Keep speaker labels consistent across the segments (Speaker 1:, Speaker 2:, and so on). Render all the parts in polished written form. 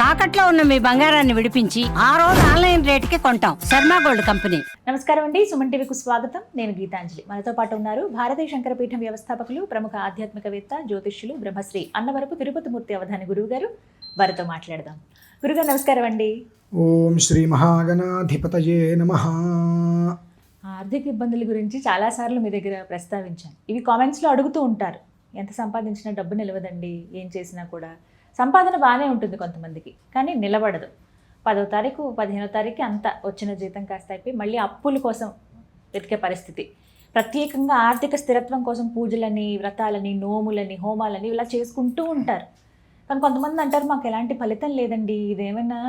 Speaker 1: తాకట్లో ఉన్న మీ బంగారాన్ని విడిపించి ఆ రోజు ఆన్లైన్ రేటుకి కొంటాం. Sharma gold company.
Speaker 2: నమస్కారం అండి, సుమన్ టీవీకు స్వాగతం. నేను గీతాంజలి. మనతో పాటు ఉన్నారు భారతీయ శంకరపీఠం వ్యవస్థాపకులు, ప్రముఖ ఆధ్యాత్మికవేత్త, జ్యోతిష్యులు, బ్రహ్మశ్రీ అన్నవరపు తిరుపతిమూర్తి అవధాని గురువు గారు. వారితో మాట్లాడదాం. గురుగారు నమస్కారం అండి.
Speaker 3: ఓం శ్రీ మహాగణాధిపతయే నమః.
Speaker 2: ఆర్థిక ఇబ్బందుల గురించి చాలాసార్లు మీ దగ్గర ప్రస్తావించాను. ఇవి కామెంట్స్లో అడుగుతూ ఉంటారు. ఎంత సంపాదించినా డబ్బు నిలవదండి, ఏం చేసినా కూడా. సంపాదన బాగానే ఉంటుంది కొంతమందికి, కానీ నిలబడదు. 10వ తారీఖు 15వ తారీఖు అంతా వచ్చిన జీతం కాస్త అయిపోయి మళ్ళీ అప్పుల కోసం వెతికే పరిస్థితి. ప్రత్యేకంగా ఆర్థిక స్థిరత్వం కోసం పూజలని, వ్రతాలని, నోములని, హోమాలని ఇలా చేసుకుంటూ ఉంటారు. కానీ కొంతమంది అంటారు, మాకు ఎలాంటి ఫలితం లేదండి, ఇదేమైనా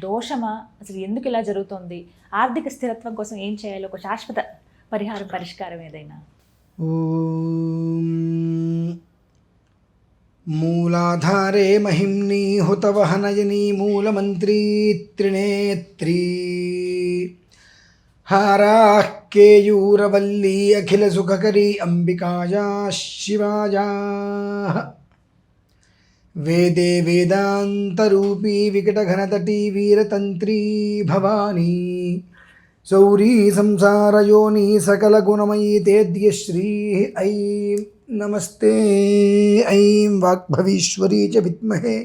Speaker 2: దోషమా, అసలు ఎందుకు ఇలా జరుగుతుంది, ఆర్థిక స్థిరత్వం కోసం ఏం చేయాలి, ఒక శాశ్వత పరిష్కారం ఏదైనా?
Speaker 3: మూలాధారే మహిమ్ని హుతవహనయని మూలమంత్రీ త్రినేత్రీ హారాః కేయూరవల్లీ అఖిల సుఖకరీ అంబికాయా శివాయాః వేదే వేదాంతరూపీ వికటఘనతటీ వీరతంత్రీ భవానీ సౌరీ సంసారయోని సకల గుణమయీ తేద్యశ్రీ ఐం నమస్తే. ఐం వాగ్భవీశ్వరీ చ విద్మహే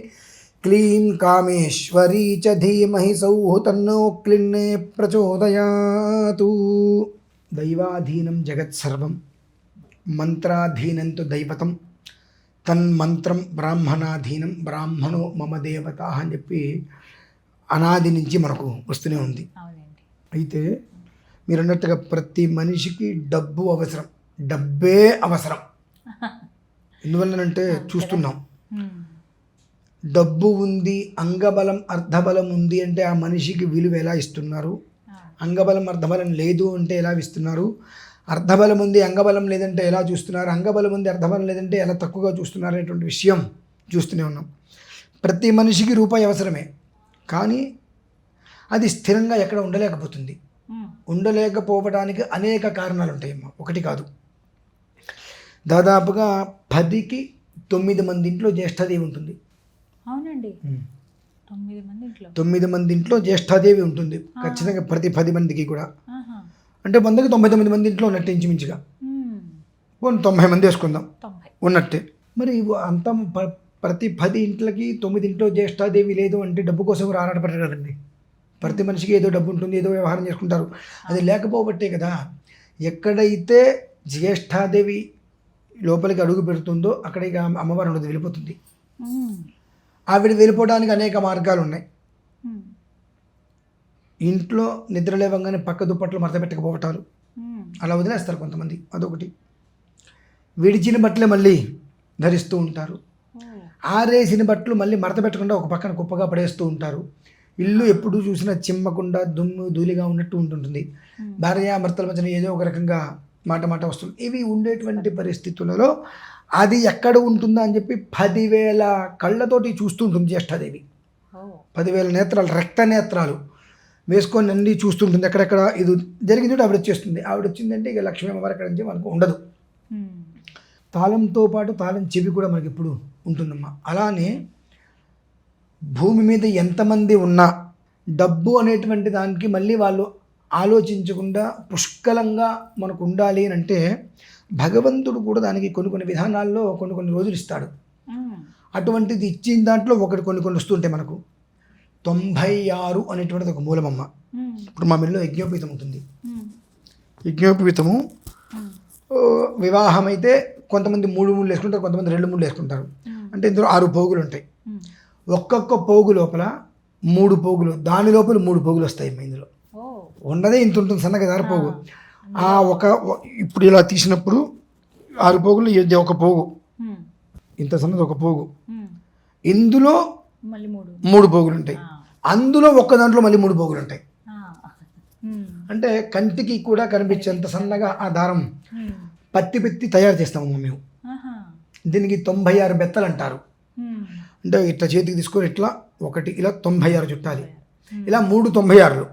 Speaker 3: క్లీం కామేశ్వరీ చ ధీమహి సౌః తన్నో క్లిన్నే ప్రచోదయాతు. దైవాధీనం జగత్సర్వం, మంత్రాధీనం తు దైవతం, తన్మంత్రం బ్రాహ్మణాధీనం, బ్రాహ్మణో మమ దేవత అని చెప్పి అనాది నుంచి మనకు వస్తూనే ఉంది. అయితే మీరు అన్నట్టుగా ప్రతి మనిషికి డబ్బు అవసరం, డబ్బే అవసరం. ఎందువల్లనంటే చూస్తున్నాం, డబ్బు ఉంది, అంగబలం అర్ధబలం ఉంది అంటే ఆ మనిషికి విలువ ఎలా ఇస్తున్నారు, అంగబలం అర్ధబలం లేదు అంటే ఎలా ఇస్తున్నారు, అర్ధబలం ఉంది అంగబలం లేదంటే ఎలా చూస్తున్నారు, అంగబలం ఉంది అర్ధబలం లేదంటే ఎలా తక్కువగా చూస్తున్నారు అనేటువంటి విషయం చూస్తూనే ఉన్నాం. ప్రతి మనిషికి రూపాయి అవసరమే, కానీ అది స్థిరంగా ఎక్కడ ఉండలేకపోతుంది. ఉండలేకపోవడానికి అనేక కారణాలు ఉంటాయమ్మా, ఒకటి కాదు. దాదాపుగా 10కి 9 మంది ఇంట్లో జ్యేష్ఠాదేవి ఉంటుంది.
Speaker 2: అవునండి,
Speaker 3: 9 మంది ఇంట్లో జ్యేష్ఠాదేవి ఉంటుంది ఖచ్చితంగా, ప్రతి 10 మందికి కూడా. అంటే 100కి 99 మంది ఇంట్లో ఉన్నట్టు ఇంచుమించుగా. 90 మంది వేసుకుందాం ఉన్నట్టే. మరి అంత ప్రతి 10 ఇంట్లకి 9 ఇంట్లో జ్యేష్ఠాదేవి లేదు అంటే డబ్బు కోసం ఆరాటపడరు కదండి. ప్రతి మనిషికి ఏదో డబ్బు ఉంటుంది, ఏదో వ్యవహారం చేసుకుంటారు. అది లేకపోబట్టే కదా ఎక్కడైతే జ్యేష్ఠాదేవి లోపలికి అడుగు పెడుతుందో అక్కడికి అమ్మవారు ఉండదు, వెళ్ళిపోతుంది. ఆవిడ వెళ్ళిపోవడానికి అనేక మార్గాలు ఉన్నాయి. ఇంట్లో నిద్ర లేవగానే పక్క దుప్పట్లు మడత పెట్టకపోవటాలు, అలా వదిలేస్తారు కొంతమంది, అదొకటి. విడిచిన బట్టలే మళ్ళీ ధరిస్తూ ఉంటారు. ఆరేసిన బట్టలు మళ్ళీ మడత పెట్టకుండా ఒక పక్కన కుప్పగా పడేస్తూ ఉంటారు. ఇల్లు ఎప్పుడు చూసినా చిమ్మకుండా దుమ్ము ధూళిగా ఉన్నట్టు ఉంటుంటుంది. భార్యాభర్తల మధ్యన ఏదో ఒక రకంగా మాట వస్తుంది. ఇవి ఉండేటువంటి పరిస్థితులలో అది ఎక్కడ ఉంటుందా అని చెప్పి 10,000 కళ్ళతోటి చూస్తూ ఉంటుంది జ్యేష్ఠాదేవి. 10,000 నేత్రాలు, రక్త నేత్రాలు వేసుకొని అన్నీ చూస్తుంటుంది. ఎక్కడెక్కడ ఇది జరిగింది ఆవిడ వచ్చేస్తుంది. ఆవిడ వచ్చిందంటే ఇక లక్ష్మీ అమ్మవారి అక్కడ నుంచి మనకు ఉండదు. తాళంతో పాటు తాళం చెవి కూడా మనకి ఎప్పుడు ఉంటుందమ్మా. అలానే భూమి మీద ఎంతమంది ఉన్నా డబ్బు అనేటువంటి దానికి మళ్ళీ వాళ్ళు ఆలోచించకుండా పుష్కలంగా మనకు ఉండాలి అని అంటే భగవంతుడు కూడా దానికి కొన్ని విధానాల్లో కొన్ని రోజులు ఇస్తాడు. అటువంటిది ఇచ్చిన దాంట్లో కొన్ని వస్తుంటాయి మనకు. 96 అనేటువంటిది ఒక మూలమమ్మ. ఇప్పుడు మా మిల్లో యజ్ఞోపీతం ఉంటుంది. యజ్ఞోపీతము వివాహం అయితే కొంతమంది 3 మూళ్ళు వేసుకుంటారు, కొంతమంది 2 మూళ్ళు వేసుకుంటారు. అంటే ఇందులో 6 పోగులు ఉంటాయి. ఒక్కొక్క పోగు లోపల 3 పోగులు, దాని లోపల 3 పోగులు వస్తాయి. ఇందులో ఉన్నదే ఇంత ఉంటుంది, సన్నగా దారి పోగు. ఇప్పుడు ఇలా తీసినప్పుడు 6 పోగులు, ఇది ఒక పోగు, ఇంత సన్నది ఒక పోగు. ఇందులో 3 పోగులు ఉంటాయి. అందులో ఒక్క దాంట్లో మళ్ళీ 3 పోగులు ఉంటాయి. అంటే కంటికి కూడా కనిపించేంత సన్నగా ఆ దారం పత్తి తయారు చేస్తాము మేము. దీనికి 96 బెత్తలు అంటారు. అంటే ఇట్లా చేతికి తీసుకొని ఇట్లా ఒకటి ఇలా 96 చుట్టాలి. ఇలా 3 96లు,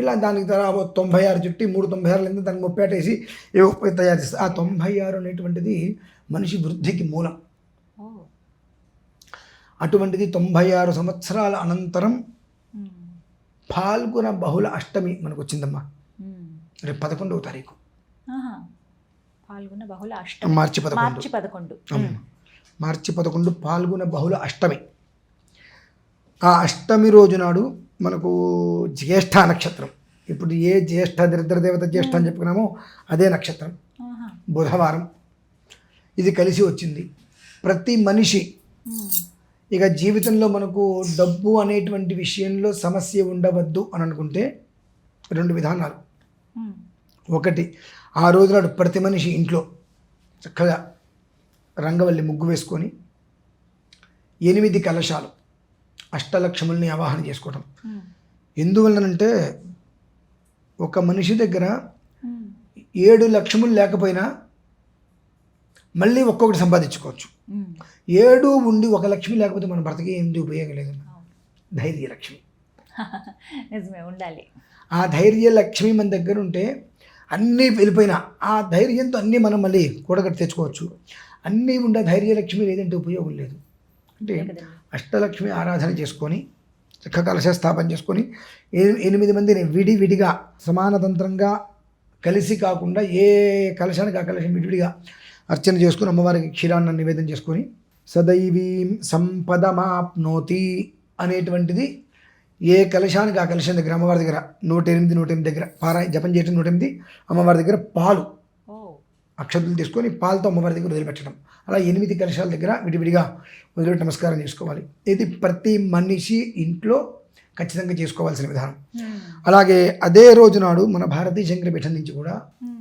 Speaker 3: ఇలా దానికి 96 చుట్టి 3 96 దానికి 30 వేసి తయారు చేస్తారు. ఆ 96 అనేటువంటిది మనిషి వృద్ధికి మూలం. అటువంటిది 96 సంవత్సరాల అనంతరం ఫాల్గుణ బహుళ అష్టమి మనకు వచ్చిందమ్మా. రేపు 11వ తారీఖు
Speaker 2: పాల్గొన్న బహుళ అష్టమి,
Speaker 3: మార్చి 11. మార్చి 11 పాల్గొన బహుళ అష్టమి. ఆ అష్టమి రోజు నాడు మనకు జ్యేష్ఠ నక్షత్రం. ఇప్పుడు ఏ జ్యేష్ఠ దరిద్రదేవత జ్యేష్ఠ అని చెప్పుకున్నామో అదే నక్షత్రం, బుధవారం ఇది కలిసి వచ్చింది. ప్రతి మనిషి ఇక జీవితంలో మనకు డబ్బు అనేటువంటి విషయంలో సమస్య ఉండవద్దు అని అనుకుంటే 2 విధానాలు. ఒకటి, ఆ రోజు నాడు ప్రతి మనిషి ఇంట్లో చక్కగా రంగవల్లి ముగ్గు వేసుకొని 8 కలశాలు అష్టలక్ష్ముల్ని ఆవాహన చేసుకోవడం. ఎందువలనంటే ఒక మనిషి దగ్గర 7 లక్ష్ములు లేకపోయినా మళ్ళీ ఒక్కొక్కటి సంపాదించుకోవచ్చు. 7 ఉండి 1 లక్ష్మి లేకపోతే మన భర్తకి ఏంటి ఉపయోగం లేదు. ధైర్య లక్ష్మి
Speaker 2: నిజమే, ఉండాలి.
Speaker 3: ఆ ధైర్య లక్ష్మి మన దగ్గర ఉంటే అన్నీ వెళ్ళిపోయినా ఆ ధైర్యంతో అన్నీ మనం మళ్ళీ కూడగట్టి తెచ్చుకోవచ్చు. అన్నీ ఉండే ధైర్యలక్ష్మి లేదంటే ఉపయోగం లేదు. అంటే అష్టలక్ష్మి ఆరాధన చేసుకొని చక్కగా కలశ స్థాపన చేసుకొని 8 మందిని విడివిడిగా సమానతంత్రంగా కలిసి కాకుండా ఏ కలశానికి ఆ కలశం విడివిడిగా అర్చన చేసుకుని అమ్మవారికి క్షీరాన్న నివేదన చేసుకొని సదైవీం సంపదమాప్నోతి అనేటువంటిది ఏ కలశానికి ఆ కలశం దగ్గర అమ్మవారి దగ్గర 108 దగ్గర జపం చేయటం 108, అమ్మవారి దగ్గర పాలు అక్షతులు తీసుకొని పాలతో అమ్మవారి దగ్గర వదిలిపెట్టడం. అలా 8 కలశాల దగ్గర విడివిడిగా వదిలిపెట్టి నమస్కారం చేసుకోవాలి. ఇది ప్రతి మనిషి ఇంట్లో ఖచ్చితంగా చేసుకోవాల్సిన విధానం. అలాగే అదే రోజు నాడు మన భారతీయ శంకరపీఠం నుంచి కూడా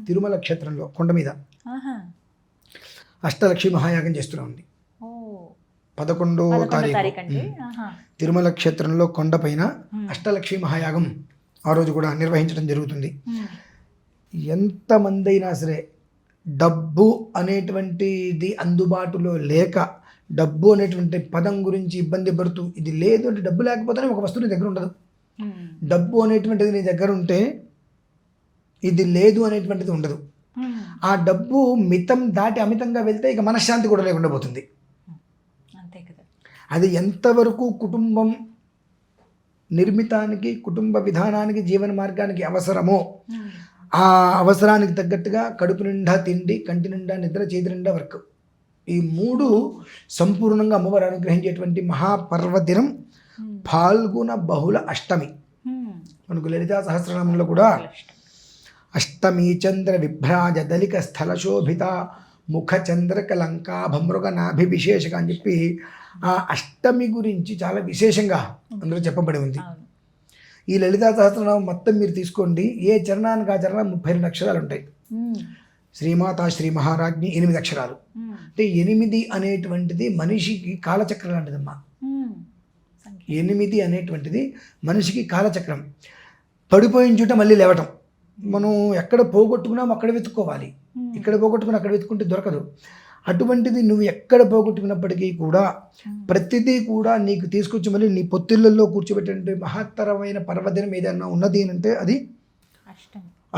Speaker 3: తిరుమల క్షేత్రంలో కొండ మీద అష్టలక్ష్మి మహాయాగం చేస్తూనే ఉంది. 11వ తారీఖు తిరుమల క్షేత్రంలో కొండపైన అష్టలక్ష్మి మహాయాగం ఆ రోజు కూడా నిర్వహించడం జరుగుతుంది. ఎంతమంది అయినా సరే డబ్బు అనేటువంటిది అందుబాటులో లేక డబ్బు అనేటువంటి పదం గురించి ఇబ్బంది పడుతూ ఇది లేదు అంటే డబ్బు లేకపోతేనే ఒక వస్తువు నీ దగ్గర ఉండదు. డబ్బు అనేటువంటిది నీ దగ్గర ఉంటే ఇది లేదు అనేటువంటిది ఉండదు. ఆ డబ్బు మితం దాటి అమితంగా వెళ్తే ఇక మనశ్శాంతి కూడా లేకుండా పోతుంది. అది ఎంతవరకు కుటుంబం నిర్మితానికి కుటుంబ విధానానికి జీవన మార్గానికి అవసరమో ఆ అవసరానికి తగ్గట్టుగా కడుపు నిండా తిండి, కంటి నిండా నిద్ర, చేతి నిండా వర్క్, ఈ 3 సంపూర్ణంగా అమ్మవారు అనుగ్రహించేటువంటి మహాపర్వదినం ఫాల్గుణ బహుళ అష్టమి. మనకు లలితా సహస్రనామంలో కూడా అష్టమి చంద్ర విభ్రాజ దలిక స్థల శోభిత ముఖ చంద్రక లంకాభమృగ నాభి విశేషక అని చెప్పి ఆ అష్టమి గురించి చాలా విశేషంగా అందులో చెప్పబడి ఉంది. ఈ లలితా సహస్రనామం మొత్తం మీరు తీసుకోండి, ఏ చరణానికి ఆ చరణం 32 అక్షరాలు ఉంటాయి. శ్రీమాత శ్రీ మహారాజ్ని 8 అక్షరాలు. అంటే 8 అనేటువంటిది మనిషికి కాలచక్రం లాంటిదమ్మా. 8 అనేటువంటిది మనిషికి కాలచక్రం. పడిపోయిన చోట మళ్ళీ లేవటం. మనం ఎక్కడ పోగొట్టుకున్నాం అక్కడ వెతుక్కోవాలి, ఇక్కడ పోగొట్టుకుని అక్కడ వెతుక్కుంటే దొరకదు. అటువంటిది నువ్వు ఎక్కడ పోగొట్టుకున్నప్పటికీ కూడా ప్రతిదీ కూడా నీకు తీసుకొచ్చి మళ్ళీ నీ పొత్తిళ్ళల్లో కూర్చోబెట్టే మహత్తరమైన పర్వదినం ఏదైనా ఉన్నది అంటే అది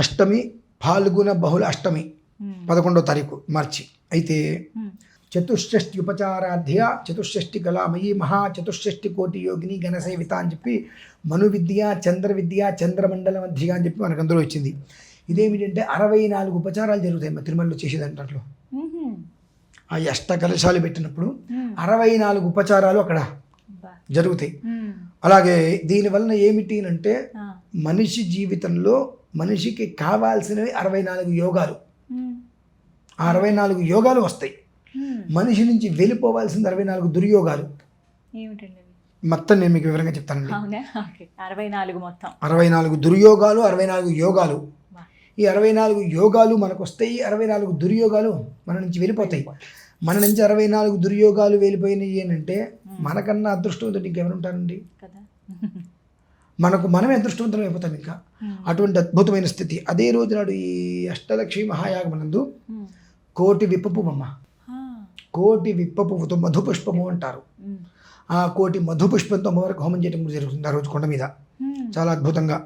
Speaker 3: అష్టమి, ఫాల్గుణ బహుళ అష్టమి 11వ తారీఖు మార్చి. అయితే చతుషష్ఠి ఉపచారాధ్య చతుషష్ఠి కళామయీ మహాచతుషష్ఠి కోటి యోగిని ఘనసేవిత అని చెప్పి మను విద్య, చంద్ర విద్య, చంద్రమండల మధ్య అని చెప్పి మనకు అందులో ఇచ్చింది. ఇదేమిటంటే 64 ఉపచారాలు జరుగుతాయి మా తిరుమలలో చేసేదంటారు. ఆ అష్ట కలశాలు పెట్టినప్పుడు 64 ఉపచారాలు అక్కడ జరుగుతాయి. అలాగే దీనివలన ఏమిటి అంటే మనిషి జీవితంలో మనిషికి కావాల్సినవి 64 యోగాలు. ఆ 64 యోగాలు వస్తాయి. మనిషి నుంచి వెళ్ళిపోవాల్సింది 64 దుర్యోగాలు. మొత్తం నేను మీకు వివరంగా చెప్తానండి. 64 దుర్యోగాలు, 64 యోగాలు. ఈ 64 యోగాలు మనకు వస్తాయి, 64 దుర్యోగాలు మన నుంచి వెళ్ళిపోతాయి. మన నుంచి 64 దుర్యోగాలు వెళ్ళిపోయినాయి అంటే మనకన్నా అదృష్టవంతుడు ఇంకెవరు ఉంటారండి? మనమే అదృష్టవంతులు అయిపోతాం ఇంకా. అటువంటి అద్భుతమైన స్థితి. అదే రోజు నాడు ఈ అష్టలక్ష్మి మహాయాగమనందు కోటి విప్పపువ్వమ్మ, కోటి విప్పపువ్వుతో మధుపుష్పము అంటారు. ఆ కోటి మధుపుష్పంతో అమ్మవారికి హోమం చేయడం జరుగుతుంది ఆ రోజు కొండ మీద. చాలా అద్భుతంగా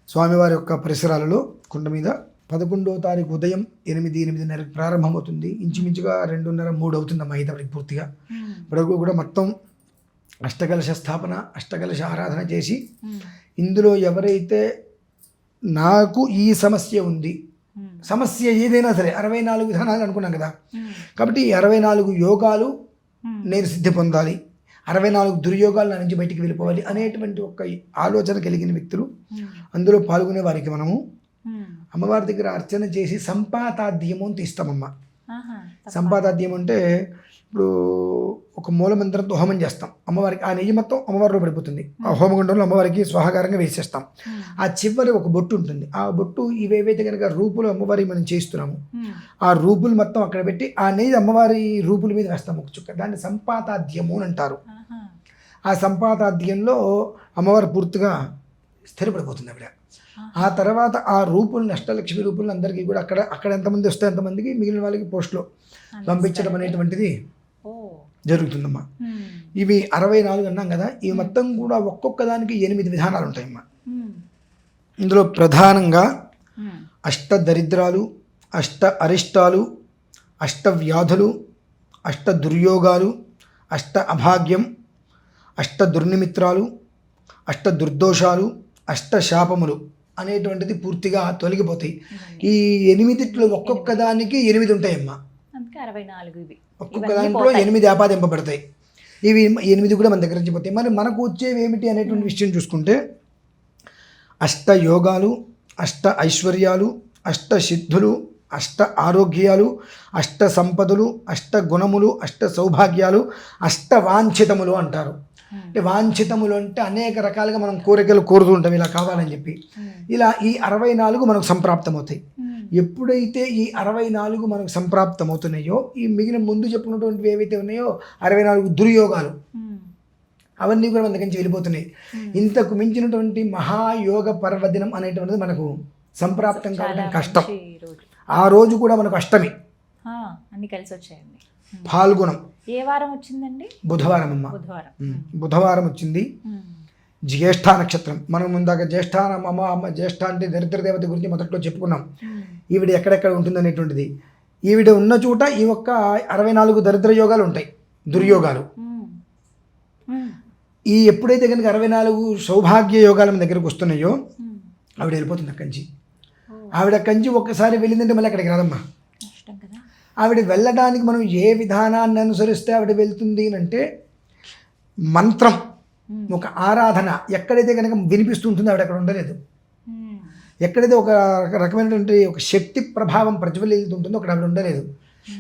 Speaker 3: స్వామివారి యొక్క పరిసరాలలో కొండ మీద 11వ తారీఖు ఉదయం 8:30 ప్రారంభమవుతుంది. ఇంచుమించుగా 2:30, 3 అవుతుందమ్మా అయ్యేటప్పటికి పూర్తిగా. ఇప్పటివరకు కూడా మొత్తం అష్టకలశ స్థాపన, అష్టకలశ ఆరాధన చేసి ఇందులో ఎవరైతే నాకు ఈ సమస్య ఉంది, సమస్య ఏదైనా సరే 64 విధానాలు అనుకున్నాం కదా, కాబట్టి ఈ 64 యోగాలు నేను సిద్ధి పొందాలి, 64 దుర్యోగాలు నా నుంచి బయటికి వెళ్ళిపోవాలి అనేటువంటి ఒక ఆలోచన కలిగిన వ్యక్తులు అందులో పాల్గొనే వారికి మనము అమ్మవారి దగ్గర అర్చన చేసి సంపాతాద్యము అని తీస్తామమ్మ. సంపాతాద్యం అంటే ఇప్పుడు ఒక మూలమంత్రంతో హోమం చేస్తాం అమ్మవారికి, ఆ నెయ్యి మొత్తం అమ్మవారిలో పడిపోతుంది, ఆ హోమగుండంలో అమ్మవారికి స్వాహాకారంగా వేసేస్తాం. ఆ చివరి ఒక బొట్టు ఉంటుంది, ఆ బొట్టు ఇవేవైతే కనుక రూపులు అమ్మవారికి మనం చేస్తున్నాము ఆ రూపులు మొత్తం అక్కడ పెట్టి ఆ నెయ్యి అమ్మవారి రూపుల మీద వేస్తాం ఒక చుక్క, దాన్ని సంపాతాద్యము అని అంటారు. ఆ సంపాతాద్యంలో అమ్మవారు పూర్తిగా స్థిరపడిపోతుంది ఆవిడ. ఆ తర్వాత ఆ రూపుల్ని అష్టలక్ష్మి రూపుల్ని అందరికీ కూడా అక్కడ ఎంతమంది వస్తే అంతమందికి మిగిలిన వాళ్ళకి పోస్ట్లో పంపించడం అనేటువంటిది జరుగుతుందమ్మా. ఇవి 64 అన్నాం కదా, ఇవి మొత్తం కూడా ఒక్కొక్క దానికి 8 విధానాలు ఉంటాయమ్మా. ఇందులో ప్రధానంగా అష్ట దరిద్రాలు, అష్ట అరిష్టాలు, అష్ట వ్యాధులు, అష్ట దుర్యోగాలు, అష్ట అభాగ్యం, అష్ట దుర్నిమిత్రాలు, అష్ట దుర్దోషాలు, అష్ట శాపములు అనేటువంటిది పూర్తిగా తొలగిపోతాయి. ఈ 8 ఒక్కొక్క దానికి 8 ఉంటాయమ్మా. ఒక్కొక్క దాంట్లో 8 ఆపాదింపబడతాయి. ఇవి 8 కూడా మన దగ్గర నుంచి పోతాయి. మరి మనకు వచ్చేవి ఏమిటి అనేటువంటి విషయం చూసుకుంటే అష్ట యోగాలు, అష్ట ఐశ్వర్యాలు, అష్ట సిద్ధులు, అష్ట ఆరోగ్యాలు, అష్ట సంపదలు, అష్ట గుణములు, అష్ట సౌభాగ్యాలు, అష్ట వాంఛితములు అంటారు. అంటే వాంఛితములు అంటే అనేక రకాలుగా మనం కోరికలు కోరుతూ ఉంటాం ఇలా కావాలని చెప్పి. ఇలా ఈ 64 మనకు సంప్రాప్తమవుతాయి. ఎప్పుడైతే ఈ 64 మనకు సంప్రాప్తమవుతున్నాయో ఈ మిగిలిన ముందు చెప్పుకున్నటువంటివి ఏవైతే ఉన్నాయో 64 దుర్యోగాలు అవన్నీ కూడా మన దగ్గర నుంచి వెళ్ళిపోతున్నాయి. ఇంతకు మించినటువంటి మహాయోగ పర్వదినం అనేటువంటిది మనకు సంప్రాప్తం కావడం కష్టం. ఆ రోజు కూడా మనకు అష్టమి,
Speaker 2: అన్ని కలిసి వచ్చాయండి.
Speaker 3: ఫాల్గుణం
Speaker 2: ఏ వారం వచ్చిందండి?
Speaker 3: బుధవారం అమ్మ. బుధవారం వచ్చింది. జ్యేష్ఠ నక్షత్రం. మనం ముందాక జ్యేష్ఠ అమ్మ జ్యేష్ఠ అంటే దరిద్ర దేవత గురించి మొదట్లో చెప్పుకున్నాం. ఈవిడ ఎక్కడెక్కడ ఉంటుంది అనేటువంటిది. ఈవిడ ఉన్న చోట ఈ ఒక్క 64 దరిద్ర యోగాలు ఉంటాయి, దుర్యోగాలు. ఈ ఎప్పుడైతే కనుక 64 సౌభాగ్య యోగాలు మన దగ్గరకు వస్తున్నాయో ఆవిడ వెళ్ళిపోతుంది అక్కడి నుంచి. ఆవిడ కంచి ఒక్కసారి వెళ్ళిందంటే మళ్ళీ అక్కడికి రాదమ్మా. ఆవిడ వెళ్ళడానికి మనం ఏ విధానాన్ని అనుసరిస్తే ఆవిడ వెళ్తుంది అంటే మంత్రం, ఒక ఆరాధన ఎక్కడైతే కనుక వినిపిస్తూ ఉంటుందో ఆవిడ అక్కడ ఉండలేదు. ఎక్కడైతే ఒక రకమైనటువంటి ఒక శక్తి ప్రభావం ప్రజ్వలిస్తుంటుందో అక్కడ ఆవిడ ఉండలేదు.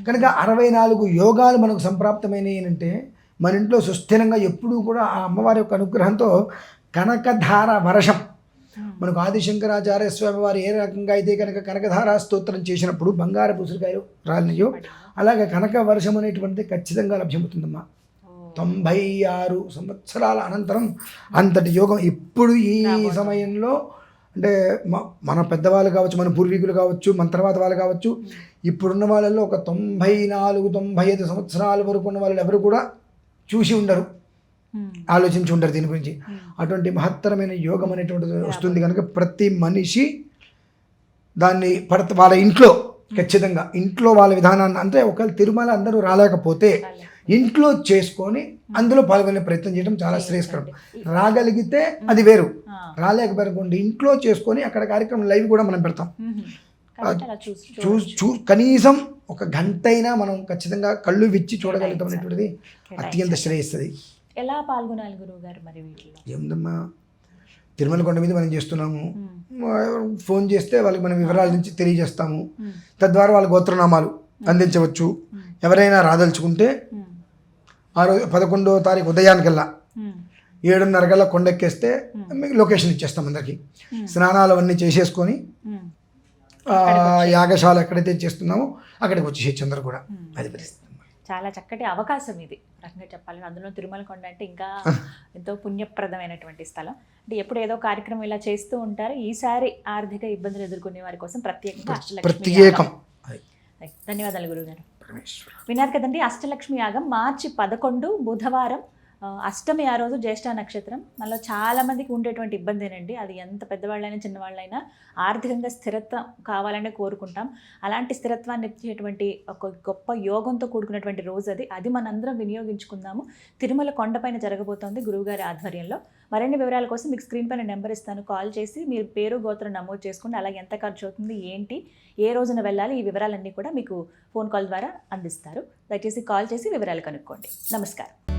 Speaker 3: కనుక 64 యోగాలు మనకు సంప్రాప్తమైనవి అంటే మన ఇంట్లో సుస్థిరంగా ఎప్పుడూ కూడా ఆ అమ్మవారి యొక్క అనుగ్రహంతో కనకధార వర్షం. మనకు ఆదిశంకరాచార్య స్వామి వారు ఏ రకంగా అయితే కనుక కనకధారా స్తోత్రం చేసినప్పుడు బంగారు పుసరికాయలు రాలినయో అలాగే కనక వర్షం అనేటువంటిది ఖచ్చితంగా లభ్యమవుతుందమ్మా. 96 సంవత్సరాల అనంతరం అంతటి యోగం ఇప్పుడు ఈ సమయంలో అంటే మన పెద్దవాళ్ళు కావచ్చు, మన పూర్వీకులు కావచ్చు, మన తర్వాత వాళ్ళు కావచ్చు, ఇప్పుడున్న వాళ్ళల్లో ఒక 94-95 సంవత్సరాల వరకు ఉన్న వాళ్ళు ఎవరు కూడా చూసి ఉండరు, ఆలోచించి ఉండరు దీని గురించి. అటువంటి మహత్తరమైన యోగం అనేటువంటిది వస్తుంది కనుక ప్రతి మనిషి దాన్ని వాళ్ళ ఇంట్లో ఖచ్చితంగా ఇంట్లో వాళ్ళ విధానాన్ని అంటే ఒకవేళ తిరుమల అందరూ రాలేకపోతే ఇంట్లో చేసుకొని అందులో పాల్గొనే ప్రయత్నం చేయడం చాలా శ్రేయస్కరం. రాగలిగితే అది వేరు, రాలేకపోయారనుకోండి ఇంట్లో చేసుకొని అక్కడ కార్యక్రమం లైవ్ కూడా మనం పెడతాం. కనీసం ఒక గంట అయినా మనం ఖచ్చితంగా కళ్ళు విచ్చి చూడగలుగుతాం అనేటువంటిది అత్యంత శ్రేయస్సుది.
Speaker 2: ఎలా పాల్గొనాలి గురువు గారు మరి వీటిలో?
Speaker 3: ఏముందమ్మా, తిరుమల కొండ మీద మనం చేస్తున్నాము, ఫోన్ చేస్తే వాళ్ళకి మనం వివరాల నుంచి తెలియజేస్తాము. తద్వారా వాళ్ళ గోత్రనామాలు అందించవచ్చు. ఎవరైనా రాదలుచుకుంటే ఆ రోజు 11వ తారీఖు ఉదయానికల్లా 7:30 కల్లా కొండెక్కేస్తే లొకేషన్ ఇచ్చేస్తాం అందరికి. స్నానాలు అవన్నీ చేసేసుకొని యాగశాల ఎక్కడైతే చేస్తున్నామో అక్కడికి వచ్చేసి అందరూ కూడా. అది పరిస్థితి.
Speaker 2: చాలా చక్కటి అవకాశం ఇది రకంగా చెప్పాలి. అందులో తిరుమల కొండ అంటే ఇంకా ఎంతో పుణ్యప్రదమైనటువంటి స్థలం. అంటే ఎప్పుడు ఏదో కార్యక్రమం ఇలా చేస్తూ ఉంటారు. ఈసారి ఆర్థిక ఇబ్బందులు ఎదుర్కొనే వారి కోసం ప్రత్యేకం. ధన్యవాదాలు గురువుగారు. విన్నారు కదండి, అష్టలక్ష్మి యాగం మార్చి 11 బుధవారం అష్టమి ఆ రోజు జ్యేష్ఠ నక్షత్రం. మనలో చాలామందికి ఉండేటువంటి ఇబ్బందేనండి. అది ఎంత పెద్దవాళ్ళైనా చిన్నవాళ్ళైనా ఆర్థికంగా స్థిరత్వం కావాలనే కోరుకుంటాం. అలాంటి స్థిరత్వాన్ని ఇచ్చేటువంటి ఒక గొప్ప యోగంతో కూడుకున్నటువంటి రోజు అది మనందరం వినియోగించుకుందాము. తిరుమల కొండపైన జరగబోతోంది గురువుగారి ఆధ్వర్యంలో. మరిన్ని వివరాల కోసం మీకు స్క్రీన్ పైన నెంబర్ ఇస్తాను, కాల్ చేసి మీరు పేరు గోత్రం నమోదు చేసుకోండి. అలాగే ఎంత ఖర్చు అవుతుంది, ఏంటి, ఏ రోజున వెళ్ళాలి, ఈ వివరాలన్నీ కూడా మీకు ఫోన్ కాల్ ద్వారా అందిస్తారు. దయచేసి కాల్ చేసి వివరాలు కనుక్కోండి. నమస్కారం.